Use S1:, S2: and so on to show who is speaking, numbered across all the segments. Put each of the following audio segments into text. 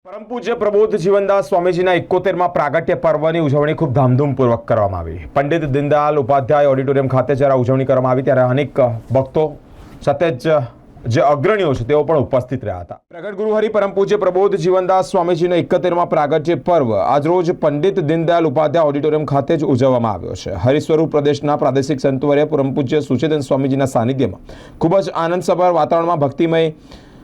S1: પરમ પૂજ્ય પ્રબોધ જીવનદાસ સ્વામીજીના 71મા પ્રાગટ્ય પર્વની ઉજવણી ખૂબ ધામધૂમપૂર્વક કરવામાં આવી। પંડિત દીનદયાલ ઉપાધ્યાય ઓડિટોરિયમ ખાતે જ્યારે ઉજવણી કરવામાં આવી ત્યારે અનેક ભક્તો સાથે જ જે અગ્રણીઓ છે તેઓ પણ ઉપસ્થિત રહ્યા હતા। પ્રગટ ગુરુહરિ પરમ પૂજ્ય પ્રબોધ જીવનદાસ સ્વામીજીનો 71મા પ્રાગટ્ય પર્વ આજરોજ પંડિત દીનદયાલ ઉપાધ્યાય ઓડિટોરિયમ ખાતે જ ઉજવવામાં આવ્યો છે। હરિસ્વરૂપ પ્રદેશના પ્રાદેશિક સંતવર્ય પરમ પૂજ્ય સુચેતન સ્વામીજીના સાનિધ્યમાં ખૂબ જ આનંદસભર વાતાવરણમાં ભક્તિમય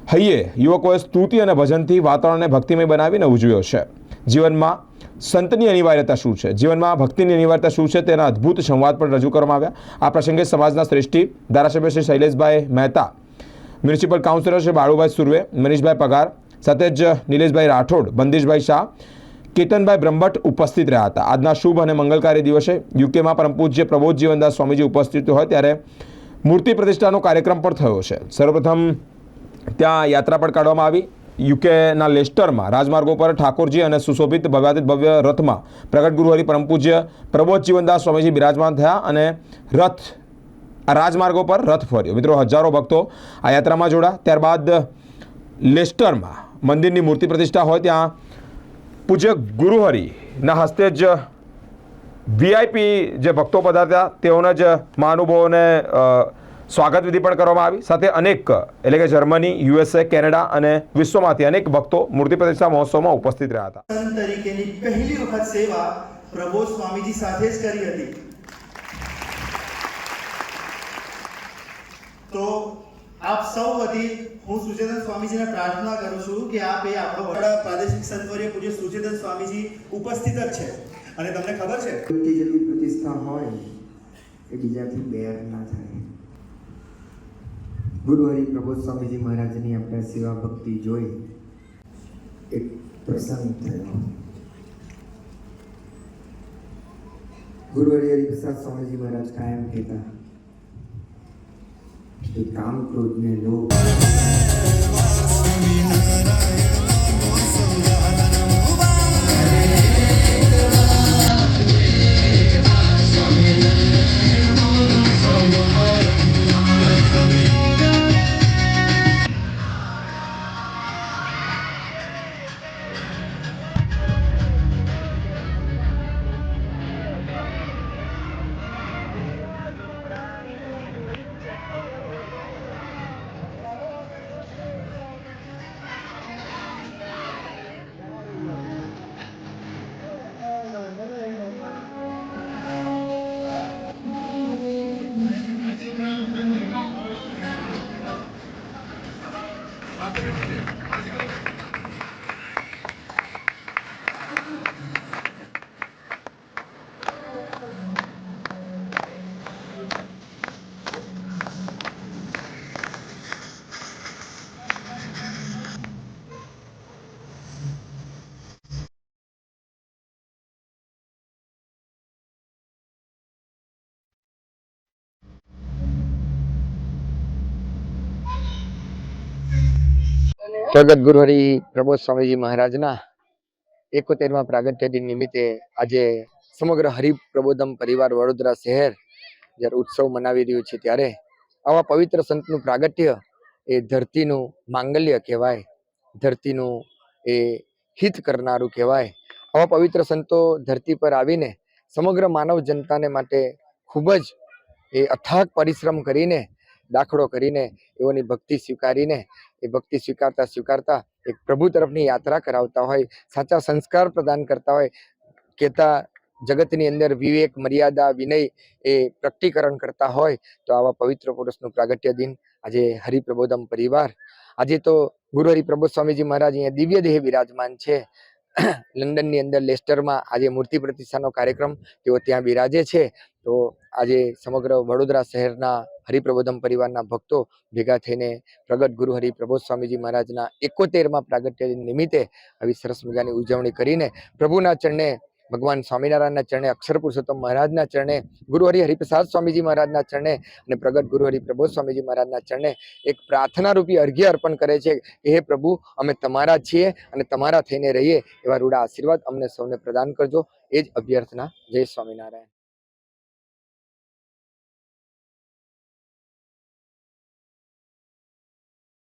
S1: હૈયે યુવકોએ સ્તુતિ અને ભજનથી વાતાવરણને ભક્તિમય બનાવીને ઉજવ્યો છે। જીવનમાં સંતની અનિવાર્યતા શું છે, જીવનમાં ભક્તિની અનિવાર્યતા શું છે તેના અદ્ભુત સંવાદ પણ રજૂ કરવામાં આવ્યા। આ પ્રસંગે સમાજના શ્રેષ્ઠી ધારાસભ્ય શ્રી શૈલેષભાઈ મહેતા, મ્યુનિસિપલ કાઉન્સિલર શ્રી બાળુભાઈ સુરવે, મનીષભાઈ પગાર, સાથે જ નિલેશભાઈ રાઠોડ, બંદીશભાઈ શાહ, કેતનભાઈ બ્રહ્મભટ્ટ ઉપસ્થિત રહ્યા હતા। આજના શુભ અને મંગલકારી દિવસે યુકેમાં પરમ પૂજ્ય પ્રબોધ જીવનદાસ સ્વામીજી ઉપસ્થિત હોય ત્યારે મૂર્તિ પ્રતિષ્ઠાનો કાર્યક્રમ પણ થયો છે। સર્વપ્રથમ ત્યાં યાત્રા પણ કાઢવામાં આવી। યુકેના લેસ્ટરમાં રાજમાર્ગો પર ઠાકોરજી અને સુશોભિત ભવ્ય રથમાં પ્રગટ ગુરુહરિ પરમ પૂજ્ય પ્રબોધ જીવનદાસ સ્વામીજી બિરાજમાન થયા અને આ રાજમાર્ગો પર રથ ફર્યો। મિત્રો, હજારો ભક્તો આ યાત્રામાં જોડા। ત્યારબાદ લેસ્ટરમાં મંદિરની મૂર્તિ પ્રતિષ્ઠા હોય ત્યાં પૂજ્ય ગુરુહરિના હસ્તે જ વીઆઈપી જે ભક્તો પધાર્યા તેઓને જ મહાનુભાવોને સ્વાગત વિધિ પણ કરવામાં આવી। સાથે અનેક એટલે કે જર્મની, યુએસએ, કેનેડા અને વિશ્વમાંથી અનેક ભક્તો મૂર્તિ પ્રતિષ્ઠા મહોત્સવમાં ઉપસ્થિત રહ્યા હતા।
S2: સંત તરીકેની પહેલી વખત સેવા પ્રબોધ સ્વામીજી સાથે જ કરી હતી। તો આપ સૌ વતી હું સુચેતન સ્વામીજીને પ્રાર્થના કરું છું કે આપ એ આપણો વડા પ્રાદેશિક સંતવર્ય પૂજ્ય સુચેતન સ્વામીજી ઉપસ્થિત જ છે અને તમને ખબર છે
S3: કે જેવી પ્રતિષ્ઠા હોય એ બીજાથી બેર ના થાય। ગુરુહરિ પ્રબોધ સ્વામીજી મહારાજની આપણે સેવા ભક્તિ જોઈ એક પ્રસંગ થયો। ગુરુહરિ હરિપ્રસાદ સ્વામીજી મહારાજ કાયમ કહેતા કે કામ ક્રોધ ને લોભ પ્રગટ ગુરુહરિ પ્રબોધ સ્વામીજી મહારાજના 71મા પ્રાગટ્ય દિન નિમિત્તે આજે સમગ્ર હરિપ્રબોધમ પરિવાર વડોદરા શહેર જ્યારે ઉત્સવ મનાવી રહ્યું છે ત્યારે આવા પવિત્ર સંતનું પ્રાગટ્ય એ ધરતીનું માંગલ્ય કહેવાય, ધરતીનું એ હિત કરનારું કહેવાય। આવા પવિત્ર સંતો ધરતી પર આવીને સમગ્ર માનવ જનતાને માટે ખૂબ જ એ અથાગ પરિશ્રમ કરીને દાખલો કરીને એઓની ભક્તિ સ્વીકારીને એ ભક્તિ સ્વીકારતા એક પ્રભુ તરફની યાત્રા કરાવતા હોય, સાચા સંસ્કાર પ્રદાન કરતા હોય, કહેતા જગતની અંદર વિવેક, મર્યાદા, વિનય એ પ્રકટીકરણ કરતા હોય તો આવા પવિત્ર પુરુષનું પ્રાગટ્ય દિન આજે હરિપ્રબોધમ પરિવાર આજે તો ગુરુહરિ પ્રબોધ સ્વામીજી મહારાજ અહીંયા દિવ્ય દેહ બિરાજમાન છે। લંડનની અંદર લેસ્ટરમાં આજે મૂર્તિ પ્રતિષ્ઠાનો કાર્યક્રમ તેઓ ત્યાં બિરાજે છે। તો આજે સમગ્ર વડોદરા શહેરના હરિપ્રબોધમ પરિવારના ભક્તો ભેગા થઈને પ્રગટ ગુરુહરિ પ્રબોધ સ્વામીજી મહારાજના 71મા પ્રાગટ્ય નિમિત્તે આવી સરસ મજાની ઉજવણી કરીને પ્રભુના ચરણે, ભગવાન સ્વામિનારાયણના ચરણે, અક્ષર પુરુષોત્તમ મહારાજના ચરણે, ગુરુહરિ હરિપ્રસાદ સ્વામીજી મહારાજના ચરણે અને પ્રગટ ગુરુહરિ પ્રબોધ સ્વામીજી મહારાજના ચરણે એક પ્રાર્થના રૂપી અર્ઘ્ય અર્પણ કરે છે કે હે પ્રભુ, અમે તમારા છીએ અને તમારા થઈને રહીએ એવા રૂડા આશીર્વાદ અમને સૌને પ્રદાન કરજો। એ જ અભ્યર્થના। જય સ્વામિનારાયણ।